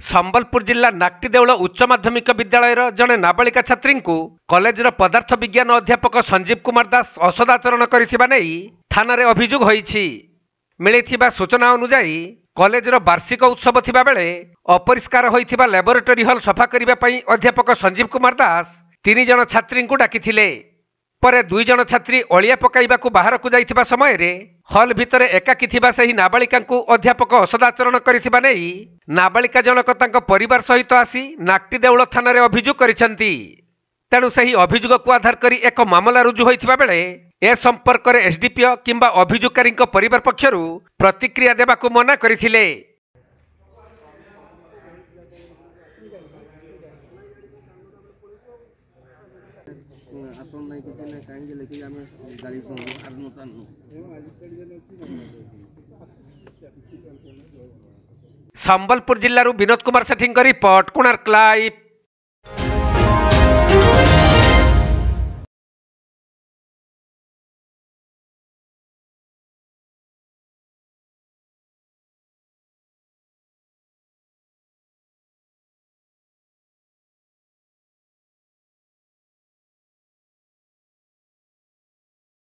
संबलपुर जिला नाक्टिदेउल उच्च माध्यमिक विद्यालय जड़े नाबालिका छात्री को कॉलेजर पदार्थ विज्ञान अध्यापक संजीव कुमार दास असदाचरण करिथिबा नै थाना रे अभियोग होईछि। मिलिथिबा सूचना अनुसार कॉलेजर वार्षिक उत्सव थिबा बेले अपरिष्कार होइथिबा लैबोरेटरी हॉल सफा करिबा पई अध्यापक संजीव कुमार दास 3 जण छात्री को डाकिथिले। परे 2 जण छात्री अलिया पकाइबा को बाहर को जाइथिबा समय रे हॉल भितर एकाकी थिबा सही नाबालिका को अध्यापक असदाचरण करिथिबा नै नाबालिका जनक तांको परिवार सहित आसी नाक्टिदेउल थाना रे अभियोग करिसंती। तेणु सही अभियोग को आधार करी एक मामला रुजु होइथिबा बेले ए संपर्क रे एसडीपीओ किंबा अभियोगकारी परिवार पक्षरु प्रतिक्रिया देबा को मना करिथिले। संबलपुर जिल्लारू विनोद कुमार सेठी रिपोर्ट, कोणार्क लाइव।